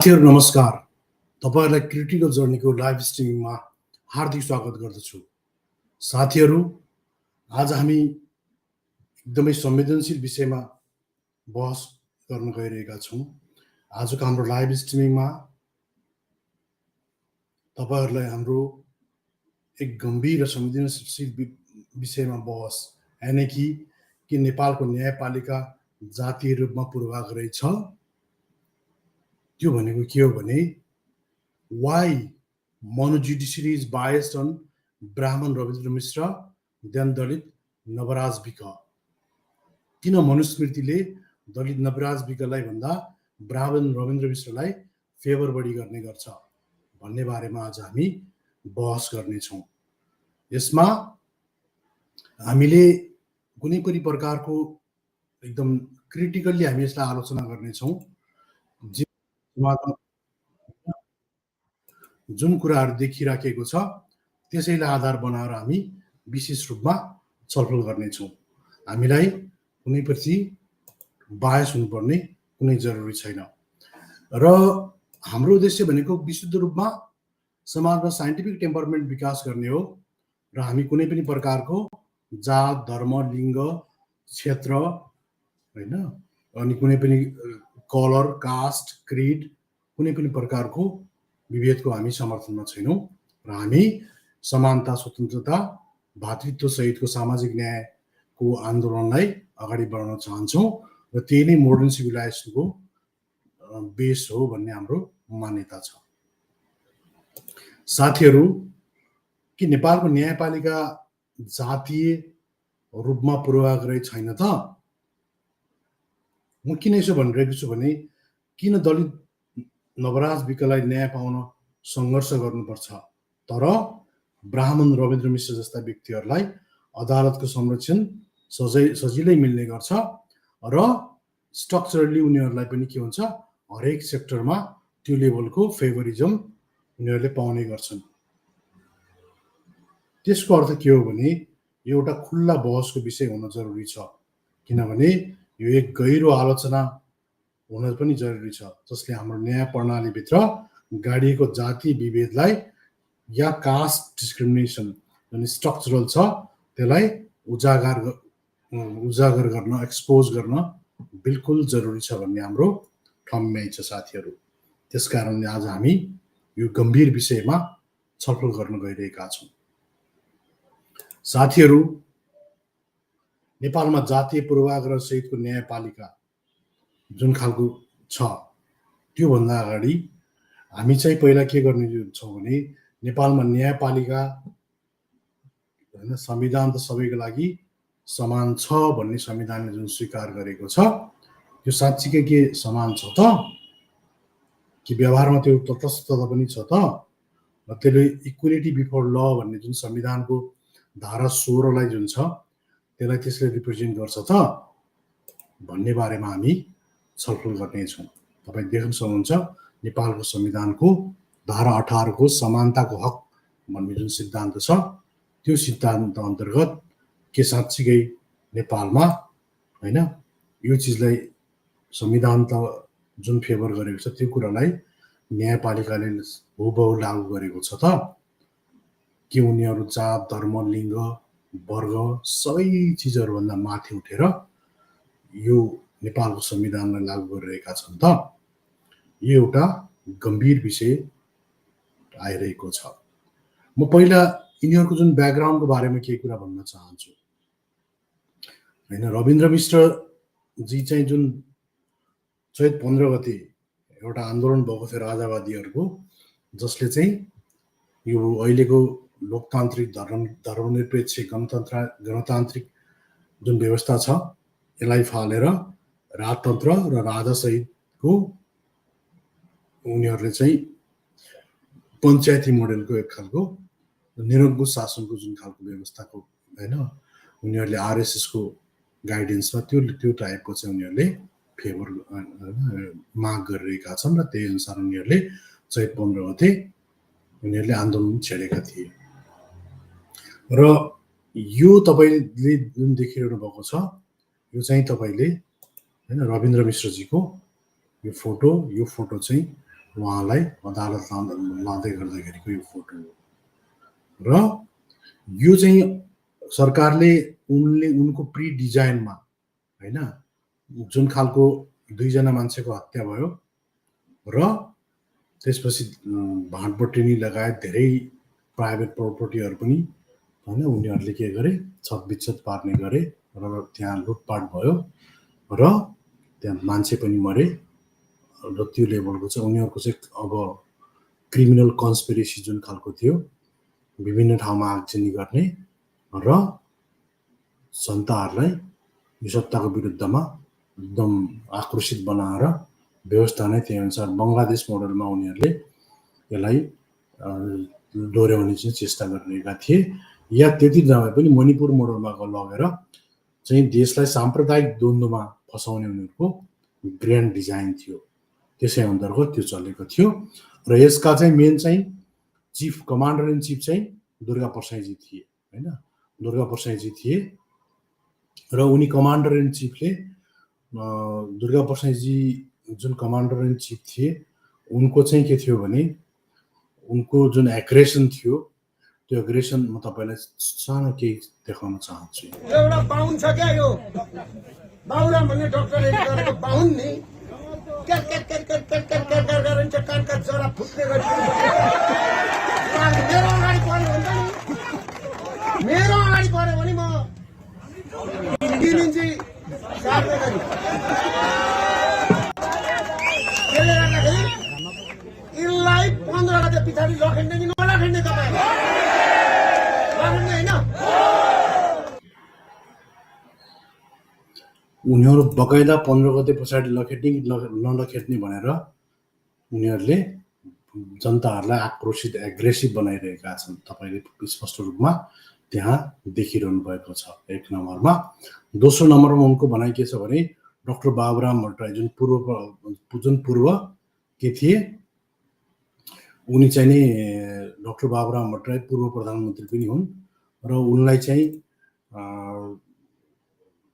साथीहरु नमस्कार। तपाईहरुलाई क्रिटिकल जर्नीको लाइभ स्ट्रिमिङमा हार्दिक स्वागत गर्दछु। साथीहरु, आज हामी एकदमै संवेदनशील विषयमा बहस गर्न गइरहेका छौं। आजको हाम्रो लाइभ स्ट्रिमिङमा तपाईहरुलाई हाम्रो एक गम्भीर र संवेदनशील विषयमा बहस, यानी कि नेपालको न्यायपालिका जातीय रूपमा पूर्वाग्रही छ। त्यो भनेको के हो भने why Manu judiciary is biased on Brahman Ravindra Mishra than Dalit Nabaraj Bika. किन मनुस्मृतिले दलित नवराज विकलाई भन्दा ब्राह्मण रविन्द्र मिश्रलाई फेभर बढी गर्ने गर्छ भन्ने बारेमा आज हामी बहस गर्नेछौँ। यसमा हामीले कुनै पनि प्रकारको एकदम क्रिटिकल्ली हामी यसलाई आलोचना गर्नेछौँ। जुन कुराहरू देखिराखेको छ त्यसैलाई आधार बनाएर हामी विशेष रूपमा छलफल गर्नेछौँ। हामीलाई कुनै प्रति बायस हुनुपर्ने कुनै जरुरी छैन र हाम्रो उद्देश्य भनेको विशुद्ध रूपमा समाजमा साइन्टिफिक टेम्परमेन्ट विकास गर्ने हो र हामी कुनै पनि प्रकारको जात, धर्म, लिङ्ग, क्षेत्र हैन अनि कुनै पनि कलर, कास्ट, क्रिड कुनै पनि प्रकारको विभेदको हामी समर्थनमा छैनौं र हामी समानता, स्वतन्त्रता, भातृत्व सहितको सामाजिक न्यायको आन्दोलनलाई अगाडि बढाउन चाहन्छौं र त्यही नै मोडर्न सिभिलाइजेसनको बेस हो भन्ने हाम्रो मान्यता छ। साथीहरु, के नेपालको न्यायपालिका जातीय रूपमा पूर्वाग्रही छैन त? म किन यसो भनिरहेको छु भने किन दलित नवराज विकलाई न्याय पाउन संघर्ष गर्नुपर्छ तर ब्राह्मण रविन्द्र मिश्र जस्ता व्यक्तिहरूलाई अदालतको संरक्षण सजिलै मिल्ने गर्छ र स्ट्रक्चरली उनीहरूलाई पनि के हुन्छ, हरेक सेक्टरमा त्यो लेभलको फेभरिजम उनीहरूले पाउने गर्छन्। त्यसको अर्थ के हो भने यो एउटा खुल्ला बहसको विषय हुन जरुरी छ, किनभने यो एक गहिरो आलोचना हुन पनि जरुरी छ जसले हाम्रो न्याय प्रणालीभित्र गाडिएको जातीय विभेदलाई या कास्ट डिस्क्रिमिनेसन जुन स्ट्रक्चरल छ त्यसलाई उजागर गर्न, एक्सपोज गर्न बिल्कुल जरुरी छ भन्ने हाम्रो ठम्याइ छ साथीहरु। त्यसकारणले आज हामी यो गम्भीर विषयमा छलफल गर्न गइरहेका छौं। साथीहरु, नेपालमा जातीय पूर्वाग्रह सहितको न्यायपालिका जुन खालको छ त्यो भन्दा अगाडि हामी चाहिँ पहिला के गर्ने छौं भने नेपालमा न्यायपालिका हैन संविधान त सबैको लागि समान छ भन्ने संविधानले जुन स्वीकार गरेको छ त्यो साच्चै के समान छ त? कि व्यवहारमा त्यो तटस्थता पनि छ त? र त्यसले इक्वालिटी बिफोर ल भन्ने जुन संविधानको धारा 16 लाई जुन छ त्यसलाई त्यसले रिप्रेजेन्ट गर्छ त भन्ने बारेमा हामी छलफल गर्नेछौँ। तपाई देख्न सक्नुहुन्छ नेपालको संविधानको धारा 18 को समानताको हक भन्ने जुन सिद्धान्त छ त्यो सिद्धान्त अन्तर्गत के साच्चै नेपालमा हैन यो चीजलाई संविधान त जुन फेभर गरेको छ त्यो कुरालाई न्यायपालिकाले हुबहु लागू गरेको छ त? कि उनीहरू जात, धर्म, लिङ्ग, वर्ग सबै चीजहरु भन्दा माथि उठेर यो नेपालको संविधानलाई लागू गरिरहेका छन् त? यो एउटा गम्भीर विषय आइरहेको छ। म पहिला यिनीहरूको जुन ब्याकग्राउन्डको बारेमा केही कुरा भन्न चाहन्छु। हैन रविन्द्र मिश्र जी चाहिँ जुन चैत 15 गते एउटा आन्दोलन भएको थियो राजावादीहरूको, जसले चाहिँ यो अहिलेको लोकतान्त्रिक धर्मनिरपेक्ष गणतान्त्रिक जुन व्यवस्था छ यसलाई फालेर राजतन्त्र र राजा सहितको उनीहरूले चाहिँ पञ्चायती मोडेलको एक खालको निरङ्कुश शासनको जुन खालको व्यवस्थाको हैन उनीहरूले आरएसएस को गाइडेन्समा त्यो टाइपको चाहिँ उनीहरूले फेभर माग गरिरहेका छन् र त्यही अनुसार उनीहरूले चैत 15 गते उनीहरूले आन्दोलन छेडेका थिए। र यो तपाईले जुन देखिरहनु भएको छ यो चाहिँ तपाईले हैन रविन्द्र मिश्रजीको यो फोटो चाहिँ उहाँलाई अदालत लाँदै गर्दाखेरिको यो फोटो हो। र यो चाहिँ सरकारले उनको प्री डिजाइनमा होइन जुन खालको 2 जना मान्छेको हत्या भयो र त्यसपछि भाँटबटिनी लगायत धेरै प्राइभेट प्रोपर्टीहरू पनि होइन उनीहरूले के गरे छतबिच्छत पार्ने गरे र त्यहाँ लुटपाट भयो र त्यहाँ मान्छे पनि मरे र त्यो लेभलको चाहिँ उनीहरूको चाहिँ अब क्रिमिनल कन्सपिरेसी जुन खालको थियो विभिन्न ठाउँमा आगजनी गर्ने र जनताहरूलाई यो सत्ताको विरुद्धमा एकदम आक्रोशित बनाएर व्यवस्था नै त्यही अनुसार बङ्गलादेश मोडलमा उनीहरूले यसलाई दोहोऱ्याउने चाहिँ चेष्टा गरिरहेका थिए या त्यति नभए पनि मणिपुर मोडलमा लगेर चाहिँ देशलाई साम्प्रदायिक द्वन्द्वमा फसाउने उनीहरूको ग्रान्ड डिजाइन थियो। त्यसै अन्तर्गत त्यो चलेको थियो र यसका चाहिँ मेन चाहिँ चिफ कमान्डर इन चिफ चाहिँ दुर्गा परसाईजी थिए होइन। दुर्गा परसाईजी थिए र उनी कमान्डर इन चिफले दुर्गा परसाईजी जुन कमान्डर इन चिफ थिए उनको चाहिँ के थियो भने उनको जुन एग्रेसन थियो त्यो एग्रेसन म तपाईलाई सानो केही देखाउन चाहन्छु। एउटा बाहुन छ क्या यो बाहुरा भन्ने डाक्टरले गरेको बाहुन नि क्यार क्यार क्यार क्यार क्यार क्यार क्यार क्यार गरिन्छ कानका जरा फुट्ने गरी मेरो अगाडि पर्यो भने मेरो अगाडि पर्यो भने म 3 इन्ची काट्ने गरी त्यसले गर्दाखेरि यसलाई 15 गते पछाडि लखेट्ने कि नलखेट्ने तपाईँ लखेट्ने होइन। उनीहरू बकाइदा 15 गते पछाडि लखेट्ने कि नलखेट्ने भनेर उनीहरूले जनताहरूलाई आक्रोशित एग्रेसिभ बनाइरहेका छन्। तपाईँले स्पष्ट रूपमा त्यहाँ देखिरहनु भएको छ 1 नम्बरमा। दोस्रो नम्बरमा उनको भनाइ के छ भने डाक्टर बाबुराम भट्टराई जुन पूर्व के थिए उनी चाहिँ नि डाक्टर बाबुराम भट्टराई पूर्व प्रधानमन्त्री पनि हुन् र उनलाई चाहिँ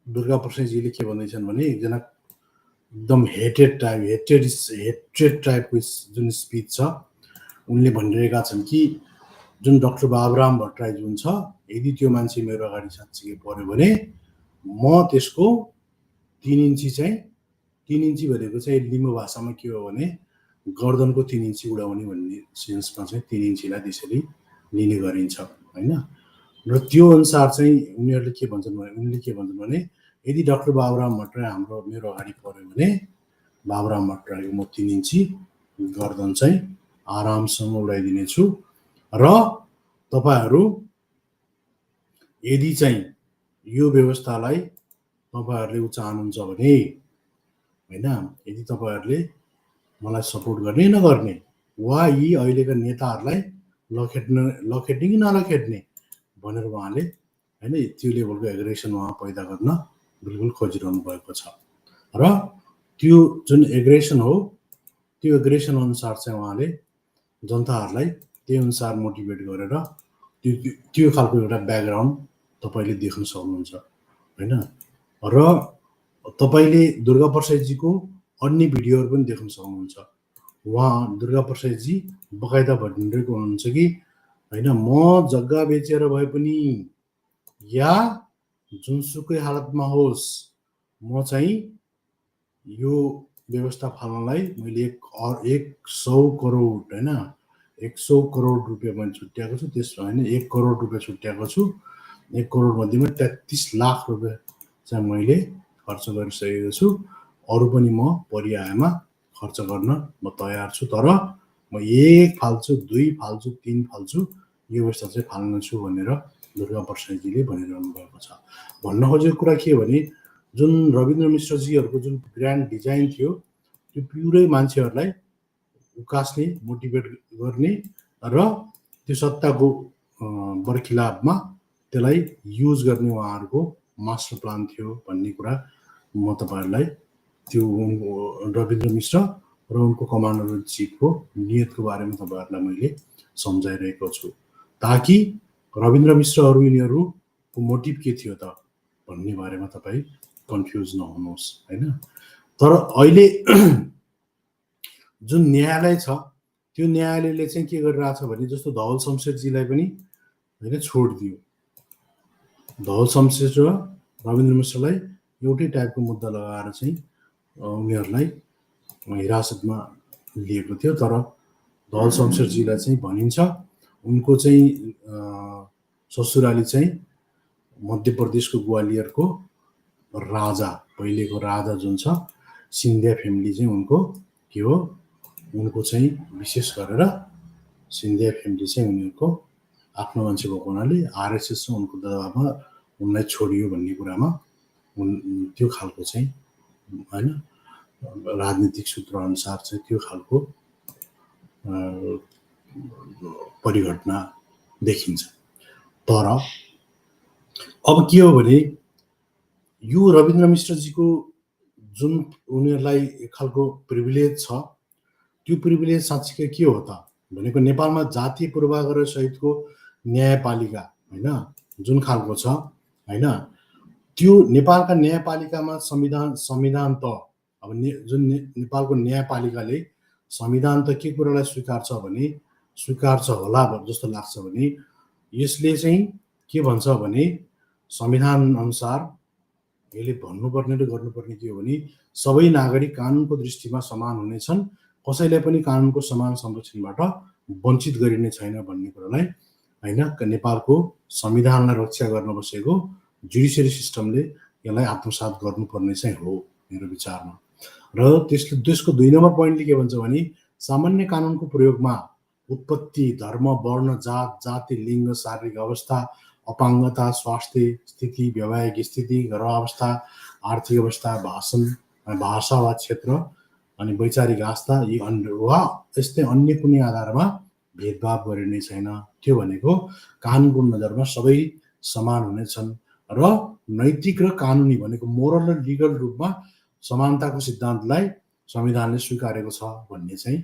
दुर्गा परसाईजीले के भन्दैछन् भने एकजना एकदम हेटेड टाइपको जुन स्पिच छ उनले भनिरहेका छन् कि जुन डाक्टर बाबुराम भट्टराई जुन छ यदि त्यो मान्छे मेरो अगाडि साँच्चै पर्यो भने म त्यसको 3 इन्ची चाहिँ 3 इन्ची भनेको चाहिँ लिम्बू भाषामा के हो भने गर्दनको 3 इन्ची उडाउने भन्ने सेन्समा चाहिँ 3 इन्चीलाई त्यसरी लिने गरिन्छ होइन। र त्यो अनुसार चाहिँ उनले के भन्छन् भने यदि डाक्टर बाबुराम भट्टराई मेरो अगाडि पर्यो भने बाबुराम भट्टराईको म 3 इन्ची गर्दन चाहिँ आरामसँग उडाइदिनेछु र तपाईहरू यदि चाहिँ यो व्यवस्थालाई तपाईहरूले चाहनुहुन्छ भने होइन यदि तपाईहरूले मलाई सपोर्ट गर्ने नगर्ने वा यी अहिलेका नेताहरूलाई लखेट्ने कि नलखेट्ने भनेर उहाँले होइन त्यो लेभलको एग्रेसन उहाँ पैदा गर्न बिल्कुल खोजिरहनु भएको छ र त्यो जुन एग्रेसन हो त्यो एग्रेसन अनुसार चाहिँ उहाँले जनताहरूलाई त्यही अनुसार मोटिभेट गरेर त्यो खालको एउटा ब्याकग्राउन्ड तपाईले देख्न सक्नुहुन्छ होइन। र तपाईले दुर्गा परसाईजीको अन्य भिडियोहरू पनि देख्न सक्नुहुन्छ। उहाँ दुर्गा परसाईजी बकाइदा भनिरहेको हुनुहुन्छ कि होइन म जग्गा बेचेर भए पनि या जुनसुकै हालतमा होस् म चाहिँ यो व्यवस्था फाल्नलाई मैले 100 करोड होइन 100 करोड रुपियाँ मैले छुट्याएको छु। त्यस होइन 1 करोड रुपियाँ छुट्याएको छु। 1 करोड मध्येमा 33 लाख रुपियाँ चाहिँ मैले खर्च गरिसकेको छु। अरू पनि म परिआयमा खर्च गर्न म तयार छु तर म 1 फाल्छु 2 फाल्छु 3 फाल्छु यो व्यवस्था चाहिँ फाल्न छु भनेर दुर्गा परसाईजीले भनिरहनु भएको छ। भन्न खोजेको कुरा के भने जुन रविन्द्र मिश्रजीहरूको जुन ग्रान्ड डिजाइन थियो त्यो पुरै मान्छेहरूलाई उकास्ने मोटिभेट गर्ने र त्यो सत्ताको बरखिलाफमा त्यसलाई युज गर्ने उहाँहरूको मास्टर प्लान थियो भन्ने कुरा म तपाईहरुलाई त्यो रविन्द्र मिश्र र उनको कमान्डर इन चिफको नियतको बारेमा तपाईहरुलाई मैले सम्झाइरहेको छु ताकि रविन्द्र मिश्रहरू यिनीहरूको मोटिभ के थियो त भन्ने बारेमा तपाई कन्फ्युज नहुनुहोस् हैन। तर अहिले जुन न्यायालय छ त्यो न्यायालयले चाहिँ के गरिरहेछ भने जस्तो धवल शमशेरजीलाई पनि होइन छोडिदियो। धवल शमशेर र रविन्द्र मिश्रलाई एउटै टाइपको मुद्दा लगाएर चाहिँ उनीहरूलाई हिरासतमा लिएको थियो। तर धवल शमशेरजीलाई चाहिँ भनिन्छ उनको चाहिँ ससुराली चाहिँ मध्य प्रदेशको ग्वालियरको राजा, पहिलेको राजा जुन छ सिन्धिया फ्यामिली चाहिँ उनको के हो, उनको चाहिँ विशेष गरेर सिन्धिया फ्यामिली चाहिँ उनीहरूको आफ्नो मान्छे भएको हुनाले आरएसएस र उनको दबाबमा उनलाई छोडियो भन्ने कुरामा त्यो खालको चाहिँ होइन राजनीतिक सूत्र अनुसार चाहिँ त्यो खालको परिघटना देखिन्छ। तर अब के हो भने यो रविन्द्र मिश्रजीको जुन उनीहरूलाई एक खालको प्रिभिलेज छ त्यो प्रिभिलेज साँच्चीकै के हो त भनेको नेपालमा जातीय पूर्वाग्रह सहितको न्यायपालिका होइन जुन खालको छ होइन त्यो नेपालका न्यायपालिकामा संविधान त अब जुन नेपालको न्यायपालिकाले संविधान त के कुरालाई स्वीकार्छ भने स्वीकार्छ होला जस्तो लाग्छ भने यसले चाहिँ के भन्छ भने संविधान अनुसार यसले भन्नुपर्ने र गर्नुपर्ने के हो भने सबै नागरिक कानुनको दृष्टिमा समान हुनेछन्, कसैलाई पनि कानुनको समान संरक्षणबाट वञ्चित गरिने छैन भन्ने कुरालाई होइन नेपालको संविधानलाई रक्षा गर्न बसेको जुडिसियरी सिस्टमले यसलाई आत्मसात गर्नुपर्ने चाहिँ हो मेरो विचारमा। र त्यसको 2 नम्बर पोइन्टले के भन्छ भने सामान्य कानुनको प्रयोगमा उत्पत्ति, धर्म, वर्ण, जात, जाति, लिङ्ग, शारीरिक अवस्था, अपाङ्गता, स्वास्थ्य स्थिति, वैवाहिक स्थिति, घर अवस्था, आर्थिक अवस्था, भाषा वा क्षेत्र अनि वैचारिक आस्था यी वा यस्तै अन्य कुनै आधारमा भेदभाव गरिने छैन। त्यो भनेको कानुनको नजरमा सबै समान हुनेछन् र नैतिक र कानुनी भनेको मोरल र लिगल रूपमा समानताको सिद्धान्तलाई संविधानले स्वीकारेको छ भन्ने चाहिँ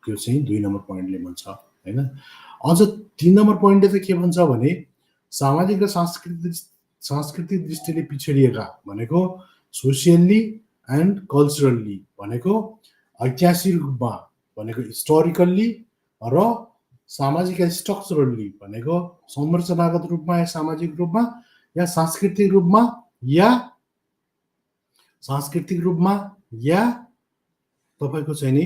त्यो चाहिँ 2 नम्बर पोइन्टले भन्छ होइन। अझ 3 नम्बर पोइन्टले चाहिँ के भन्छ भने सामाजिक र सांस्कृतिक दृष्टिले पिछडिएका भनेको सोसियल्ली एन्ड कल्चरल्ली भनेको ऐतिहासिक रूपमा भनेको हिस्टोरिकल्ली र सामाजिक स्ट्रक्चरल्ली भनेको संरचनागत रूपमा या सामाजिक रूपमा या सांस्कृतिक रूपमा या तपाईको चाहिँ नि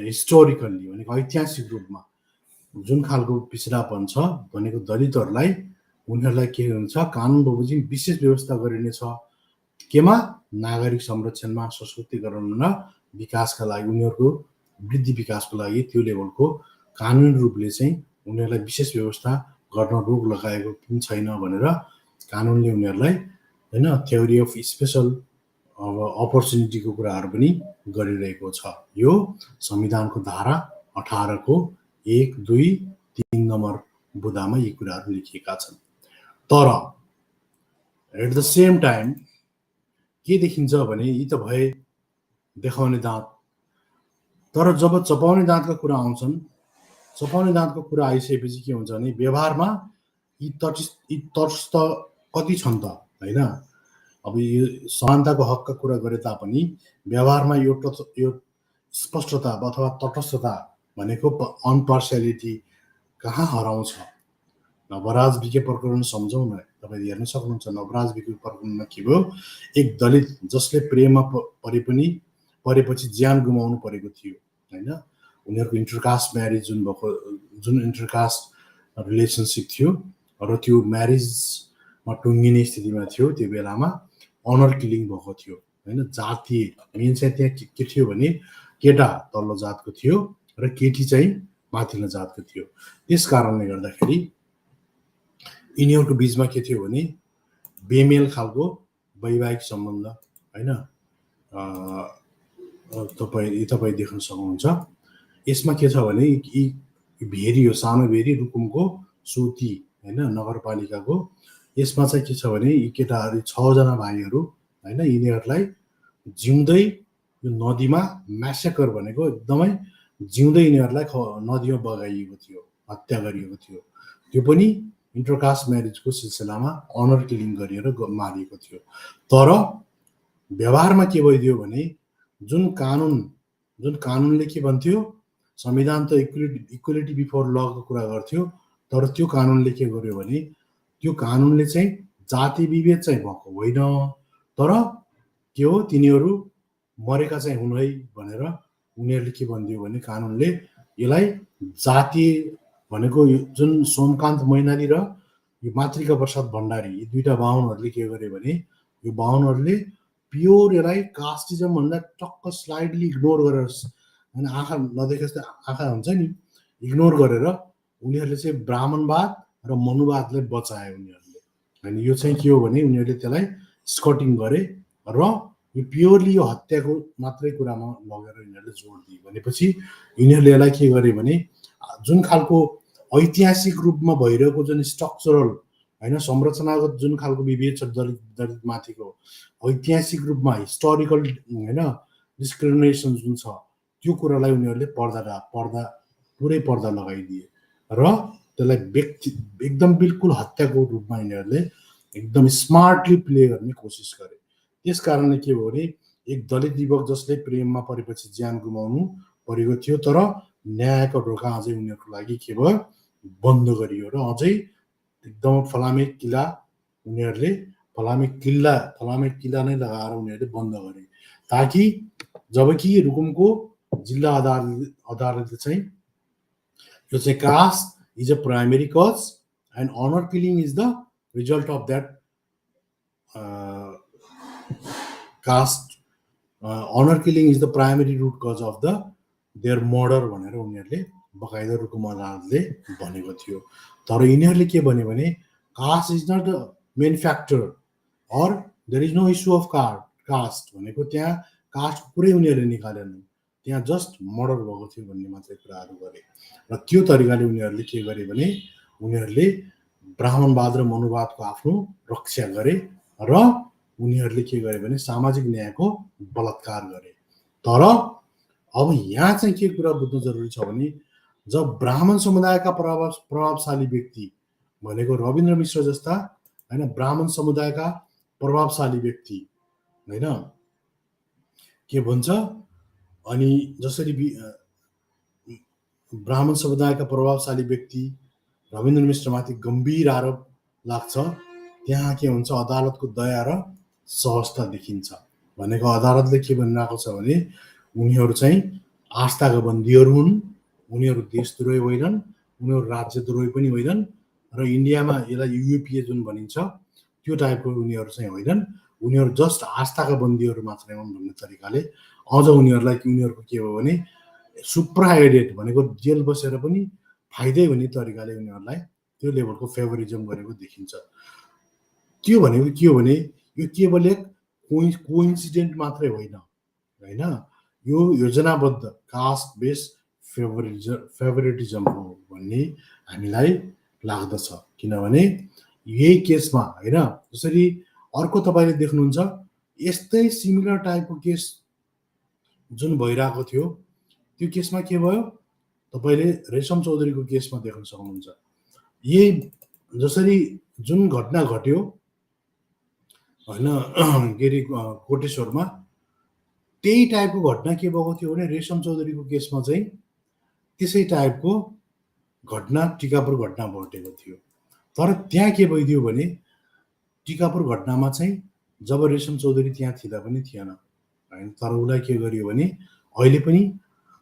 हिस्टोरिकल्ली भनेको ऐतिहासिक रूपमा जुन खालको पिछडापन छ भनेको दलितहरूलाई उनीहरूलाई के हुन्छ कानुन बमोजिम विशेष व्यवस्था गरिनेछ केमा नागरिक संरक्षणमा, सशक्तिकरण र विकासका लागि उनीहरूको वृद्धि विकासको लागि त्यो लेभलको कानुनी रूपले चाहिँ उनीहरूलाई विशेष व्यवस्था गर्न रोक लगाएको पनि छैन भनेर कानुनले उनीहरूलाई होइन थ्योरी अफ स्पेशल अपर्च्युनिटीको कुराहरू पनि गरिरहेको छ। यो संविधानको धारा 18 को 1, 2, 3 नम्बर बुदामा यी कुराहरू लेखिएका छन्। तर एट द सेम टाइम के देखिन्छ भने यी त भए देखाउने दाँत, तर जब चपाउने दाँतका कुरा आउँछन्, चपाउने दाँतको कुरा आइसकेपछि के हुन्छ भने व्यवहारमा यी तटस्थ कति छन् त होइन। अब यो समानताको हकका कुरा गरे तापनि व्यवहारमा यो स्पष्टता अथवा तटस्थता भनेको अनपार्सियालिटी कहाँ हराउँछ। नवराज विके प्रकरण सम्झौँ न, तपाईले हेर्न सक्नुहुन्छ। नवराज विके प्रकरणमा के भयो, एक दलित जसले प्रेममा परेपछि ज्यान गुमाउनु परेको थियो होइन। उनीहरूको इन्टरकास्ट म्यारिज जुन इन्टरकास्ट रिलेसनसिप थियो र त्यो म्यारिजमा टुङ्गिने स्थितिमा थियो, त्यो बेलामा अनर किलिङ भएको थियो होइन। जातीय मेन चाहिँ त्यहाँ के थियो भने केटा तल्लो जातको थियो र केटी चाहिँ माथिल्लो जातको थियो। त्यस कारणले गर्दाखेरि यिनीहरूको बिचमा के थियो भने बेमेल खालको वैवाहिक सम्बन्ध होइन तपाईँ देख्न सक्नुहुन्छ। यसमा के छ भने यी भेरी हो, सानो भेरी रुकुमको सोती होइन नगरपालिकाको। यसमा चाहिँ के छ भने यी केटाहरू 6 जना भाइहरू होइन यिनीहरूलाई जिउँदै यो नदीमा म्यासेकर भनेको एकदमै जिउँदै यिनीहरूलाई नदीमा बगाइएको थियो, हत्या गरिएको थियो। त्यो पनि इन्टरकास्ट म्यारिजको सिलसिलामा अनर किलिङ गरिएर मारिएको थियो। तर व्यवहारमा के भइदियो भने जुन कानुन जुन कानुनले के भन्थ्यो, संविधान त इक्वलिटी बिफोर लको कुरा गर्थ्यो, तर त्यो कानुनले के गर्यो भने त्यो कानुनले चाहिँ जाति विभेद चाहिँ भएको होइन, तर के हो तिनीहरू मरेका चाहिँ हुन् है भनेर उनीहरूले के भनिदियो भने कानुनले यसलाई जाति भनेको जुन सोमकान्त मैनाली र यो मातृका प्रसाद भण्डारी यी दुईटा बाहुनहरूले के गरे भने यो बाहुनहरूले प्योर यसलाई कास्टिजम भन्दा टक्क स्लाइडली इग्नोर गरेर होइन आँखा नदेखे जस्तै आँखा हुन्छ नि इग्नोर गरेर उनीहरूले चाहिँ ब्राह्मणवाद र मनुवादलाई बचाए उनीहरूले होइन। यो चाहिँ के हो भने उनीहरूले त्यसलाई स्कटिङ गरे र यो प्योरली यो हत्याको मात्रै कुरामा लगेर यिनीहरूले जोड दिए भनेपछि यिनीहरूले यसलाई के गरे भने जुन खालको ऐतिहासिक रूपमा भइरहेको जुन स्ट्रक्चरल होइन संरचनागत जुन खालको विभेद छ दलित माथिको ऐतिहासिक रूपमा हिस्टोरिकल होइन डिस्क्रिमिनेसन जुन छ त्यो कुरालाई उनीहरूले पुरै पर्दा लगाइदिए र त्यसलाई एकदम बिल्कुल हत्याको रूपमा यिनीहरूले एकदम स्मार्टली प्ले गर्ने कोसिस गरे। त्यस कारणले के भयो भने एक दलित युवक जसले प्रेममा परेपछि ज्यान गुमाउनु परेको थियो, तर न्यायको ढोका अझै उनीहरूको लागि के भयो बन्द गरियो र अझै एकदम फलामे किल्ला उनीहरूले फलामे किल्ला नै लगाएर उनीहरूले बन्द गरे, ताकि जबकि रुकुमको जिल्ला अदालतले चाहिँ यो चाहिँ caste is a primary cause and honour killing is the result of that caste honour killing is the primary root cause of the their murder भनेर उनीहरूले बकाइदा रुकुम अदालतले भनेको थियो। तर यिनीहरूले के भन्यो भने caste is not the main factor or there is no issue of caste भनेको त्यहाँ कास्ट पुरै उनीहरूले निकालेन, त्यहाँ जस्ट मर्डर भएको थियो भन्ने मात्रै कुराहरू गरे र त्यो तरिकाले उनीहरूले के गरे भने उनीहरूले ब्राह्मणवाद र मनुवादको आफ्नो रक्षा गरे र उनीहरूले के गरे भने सामाजिक न्यायको बलात्कार गरे। तर अब यहाँ चाहिँ के कुरा बुझ्नु जरुरी छ भने जब ब्राह्मण समुदायका प्रभावशाली व्यक्ति भनेको रविन्द्र मिश्र जस्ता होइन ब्राह्मण समुदायका प्रभावशाली व्यक्ति होइन के भन्छ अनि जसरी ब्राह्मण समुदायका प्रभावशाली व्यक्ति रविन्द्र मिश्रमाथि गम्भीर आरोप लाग्छ, त्यहाँ के हुन्छ अदालतको दया र सहजता देखिन्छ भनेको अदालतले के भनिरहेको छ भने उनीहरू चाहिँ आस्थाका बन्दीहरू हुन्, उनीहरू देशद्रोही होइनन्, उनीहरू राज्यद्रोही पनि होइनन् र इन्डियामा यसलाई युपिए जुन भनिन्छ त्यो टाइपको उनीहरू चाहिँ होइनन्, उनीहरू जस्ट आस्थाका बन्दीहरू मात्रै हुन् भन्ने तरिकाले अझ उनीहरूलाई उनीहरूको के हो भने सुप्राएडेड भनेको जेल बसेर पनि फाइदै हुने तरिकाले उनीहरूलाई त्यो लेभलको फेभरिजम गरेको देखिन्छ। त्यो भनेको के हो भने यो केवल एक कोइन्सिडेन्ट मात्रै होइन होइन यो योजनाबद्ध कास्ट बेस्ड फेभरिटिजम हो भन्ने हामीलाई लाग्दछ। किनभने यही केसमा होइन जसरी अर्को तपाईँले देख्नुहुन्छ यस्तै सिमिलर टाइपको केस जुन भइरहेको थियो त्यो केसमा के भयो तपाईँले रेशम चौधरीको केसमा देख्न सक्नुहुन्छ। यही जसरी जुन घटना घट्यो होइन के अरे कोटेश्वरमा त्यही टाइपको घटना के भएको थियो भने रेशम चौधरीको केसमा चाहिँ त्यसै टाइपको घटना टिकापुर घटना घटेको थियो। तर त्यहाँ के भइदियो भने टिकापुर घटनामा चाहिँ जब रेशम चौधरी त्यहाँ थिँदा पनि थिएन होइन, तर उसलाई के गरियो भने अहिले पनि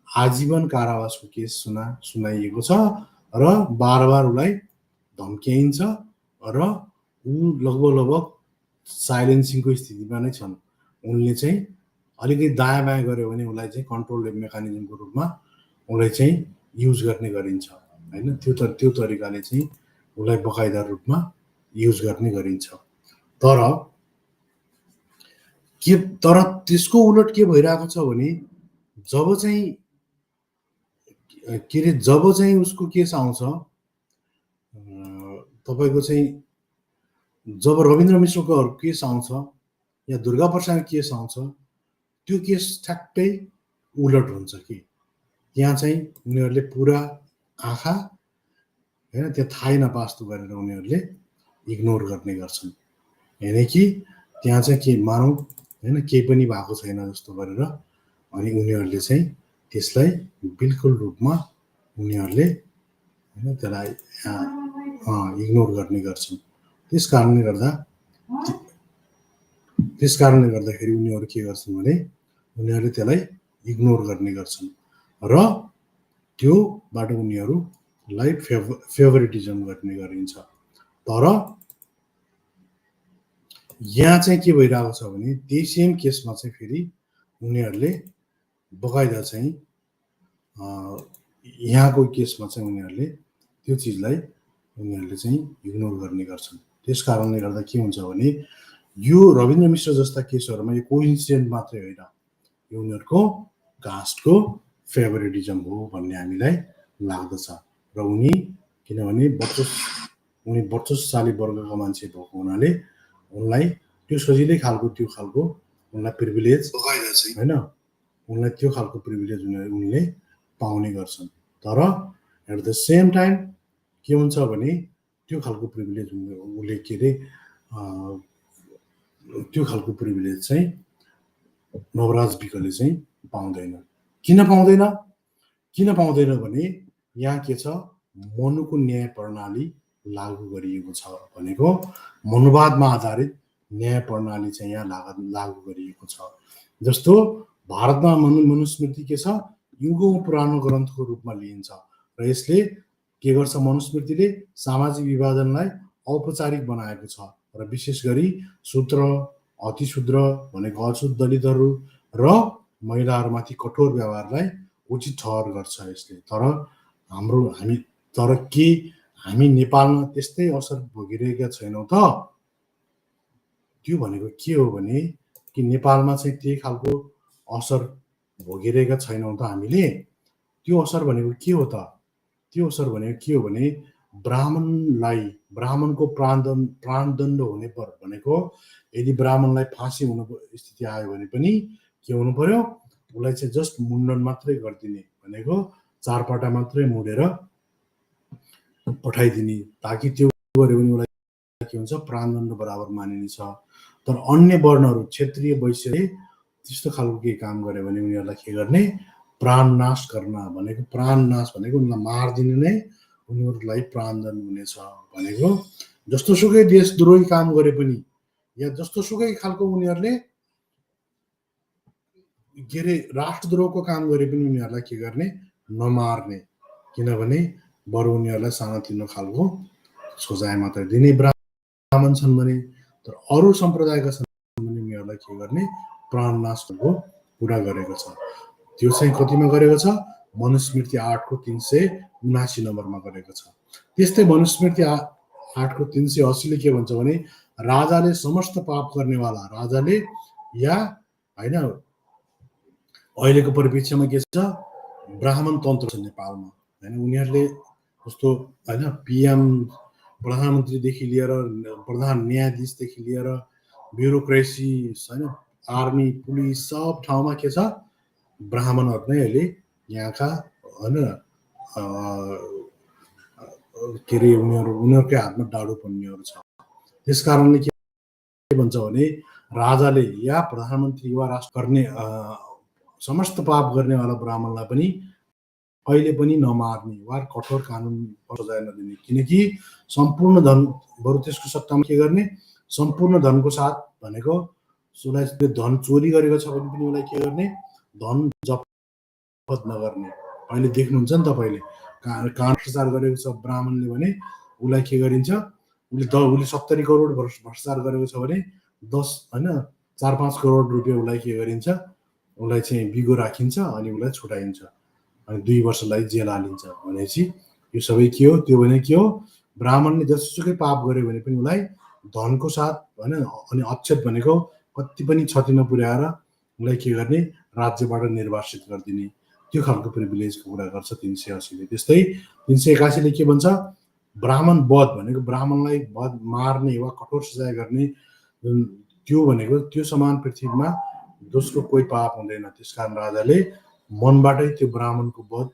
आजीवन कारावासको केस सुनाइएको छ र बार उसलाई धम्क्याइन्छ र ऊ लगभग साइलेन्सिङको स्थितिमा नै छन्। उनले चाहिँ अलिकति दायाँ बायाँ गर्यो भने उसलाई चाहिँ कन्ट्रोल मेकानिजमको रूपमा उसलाई चाहिँ युज गर्ने गरिन्छ होइन, त्यो तरिकाले चाहिँ उसलाई बकाइदा रूपमा युज गर्ने गरिन्छ। तर त्यसको उलट के भइरहेको छ भने जब चाहिँ उसको केस आउँछ तपाईँको चाहिँ जब रविन्द्र मिश्रको केस आउँछ या दुर्गा प्रसाद केस आउँछ त्यो केस ठ्याक्कै उलट हुन्छ कि त्यहाँ चाहिँ उनीहरूले पुरा आँखा होइन त्यो थाहै नपास्तो गरेर उनीहरूले इग्नोर गर्ने गर्छन्, होइन कि त्यहाँ चाहिँ के मानौँ होइन केही पनि भएको छैन जस्तो गरेर अनि उनीहरूले चाहिँ त्यसलाई बिल्कुल रूपमा उनीहरूले होइन त्यसलाई इग्नोर गर्ने गर्छन्। त्यस कारणले गर्दाखेरि उनीहरू के गर्छन् भने उनीहरूले त्यसलाई इग्नोर गर्ने गर्छन् र त्योबाट उनीहरूलाई फेभरेटिजम गर्ने गरिन्छ। तर यहाँ चाहिँ के भइरहेको छ भने त्यही सेम केसमा चाहिँ फेरि उनीहरूले बकाइदा चाहिँ यहाँको केसमा चाहिँ उनीहरूले त्यो चिजलाई उनीहरूले चाहिँ इग्नोर गर्ने गर्छन्। त्यस कारणले गर्दा के हुन्छ भने यो रविन्द्र मिश्र जस्ता केसहरूमा यो कोइन्सिडेन्ट मात्रै होइन, यो उनीहरूको कास्टको फेभरेटिजम हो भन्ने हामीलाई लाग्दछ। र उनी किनभने उनी वर्चस्वशाली वर्गका मान्छे भएको हुनाले उनलाई त्यो सजिलै खालको उनलाई प्रिभिलेज होइन, उनलाई त्यो खालको प्रिभिलेज उनले पाउने गर्छन्। तर एट द सेम टाइम के हुन्छ भने त्यो खालको प्रिभिलेज उसले के अरे त्यो खालको प्रिभिलेज चाहिँ नवराज विकले चाहिँ पाउँदैन। किन पाउँदैन भने यहाँ के छ, मनुको न्याय प्रणाली लागू गरिएको छ भनेको मनुवादमा आधारित न्याय प्रणाली चाहिँ यहाँ लागू गरिएको छ। जस्तो भारतमा मनुस्मृति के छ, युगौं पुरानो ग्रन्थको रूपमा लिइन्छ र यसले के गर्छ, मनुस्मृतिले सामाजिक विभाजनलाई औपचारिक बनाएको छ र विशेष गरी शूद्र, अतिशूद्र भनेको अछुत दलितहरू र महिलाहरूमाथि कठोर व्यवहारलाई उचित ठहर गर्छ यसले। तर हामी नेपालमा त्यस्तै असर भोगिरहेका छैनौँ त? त्यो भनेको के हो भने कि नेपालमा चाहिँ त्यही खालको असर भोगिरहेका छैनौँ त हामीले? त्यो असर भनेको के हो त? त्यो असर भनेको के हो भने ब्राह्मणको प्राणदण्ड हुने भनेको यदि ब्राह्मणलाई फाँसी हुने स्थिति आयो भने पनि के हुनु पर्यो, उसलाई चाहिँ जस्ट मुण्डन मात्रै गरिदिने भनेको चारपाटा मात्रै मुडेर पठाइदिने, ताकि त्यो गर्यो भने उसलाई के हुन्छ, प्राणदण्ड बराबर मानिनेछ। तर अन्य वर्णहरू, क्षेत्रीय वैश्यले त्यस्तो खालको केही काम गर्यो भने उनीहरूलाई के गर्ने, प्राणनाश भनेको उनीलाई मारिदिने नै उनीहरूलाई प्राणदण्ड हुनेछ भनेको। जस्तोसुकै देशद्रोही काम गरे पनि या जस्तोसुकै खालको उनीहरूले के अरे राष्ट्रद्रोहको काम गरे पनि उनीहरूलाई के गर्ने, नमार्ने, किनभने बरु उनीहरूलाई सानोतिनो खालको सजाय मात्रै दिने। ब्राह्मण छन् भने, तर अरू सम्प्रदायका छन् भने उनीहरूलाई के गर्ने, प्राणनाशको कुरा गरेको छ। त्यो चाहिँ कतिमा गरेको छ, मनुस्मृति 8 को 379 नम्बरमा गरेको छ। त्यस्तै मनुस्मृति 8 को 380 के भन्छ भने राजाले समस्त पाप गर्नेवाला, राजाले या होइन अहिलेको परिप्रेक्ष्यमा के छ, ब्राह्मण तन्त्र छ नेपालमा होइन। उनीहरूले जस्तो होइन पिएम, प्रधानमन्त्रीदेखि लिएर प्रधान न्यायाधीशदेखि लिएर ब्युरोक्रेसी होइन, आर्मी, पुलिस, सब ठाउँमा के छ, ब्राह्मणहरू नै अहिले यहाँका होइन के अरे उनीहरूकै हातमा डाडु पन्नेहरू छ। त्यस कारणले के भन्छ भने राजाले या प्रधानमन्त्री वा राष्ट्र गर्ने समस्त पाप गर्नेवाला ब्राह्मणलाई पनि कहिले पनि नमार्ने वा कठोर कानुन सजाय नदिने, किनकि सम्पूर्ण धन, बरु त्यसको सट्टामा के गर्ने, सम्पूर्ण धनको साथ भनेको उसलाई धन चोरी गरेको छ भने पनि उसलाई के गर्ने, धन जफत नगर्ने। अहिले देख्नुहुन्छ नि तपाईँले, काँड भ्रष्टाचार गरेको छ ब्राह्मणले भने उसलाई के गरिन्छ, उसले 70 करोड भ्रष्टाचार गरेको छ भने 4-5 करोड रुपियाँ उसलाई के गरिन्छ, उसलाई चाहिँ बिगो राखिन्छ अनि उसलाई छुटाइन्छ अनि 2 वर्षलाई जेल हालिन्छ। भनेपछि यो सबै के हो, त्यो भने के हो, ब्राह्मणले जसुकै पाप गर्यो भने पनि उसलाई धनको साथ होइन, अनि अक्षत भनेको कति पनि क्षति नपुर्याएर उसलाई के गर्ने, राज्यबाट निर्वासित गरिदिने, त्यो खालको प्रिभिलेजको कुरा गर्छ 380 ले। त्यस्तै 381 ले के भन्छ, ब्राह्मण वध भनेको ब्राह्मणलाई मार्ने वा कठोर सजाय गर्ने, त्यो भनेको त्यो समान पृथ्वीमा दोस्रो कोही पाप हुँदैन। त्यसकारण राजाले मनबाटै त्यो ब्राह्मणको वध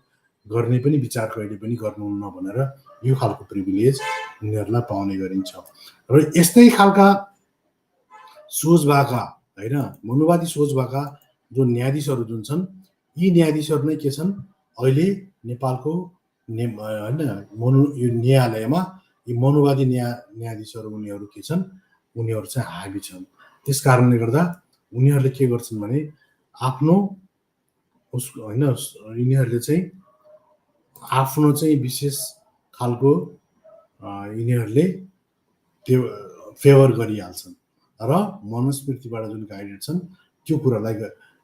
गर्ने पनि विचार कहिले पनि गर्नुहुन्न भनेर यो खालको प्रिभिलेज उनीहरूलाई पाउने गरिन्छ। र यस्तै खालका सोच भएका होइन, मनुवादी सोच भएका जो न्यायाधीशहरू जुन छन्, यी न्यायाधीशहरू नै के छन् अहिले नेपालको होइन यो न्यायालयमा यी मनुवादी न्यायाधीशहरू उनीहरू के छन् उनीहरू चाहिँ हाबी छन्। त्यस कारणले गर्दा उनीहरूले के गर्छन् भने आफ्नो उसको होइन यिनीहरूले चाहिँ आफ्नो चाहिँ विशेष खालको यिनीहरूले त्यो फेभर गरिहाल्छन् र मनुस्मृतिबाट जुन गाइडेड छन् त्यो कुरालाई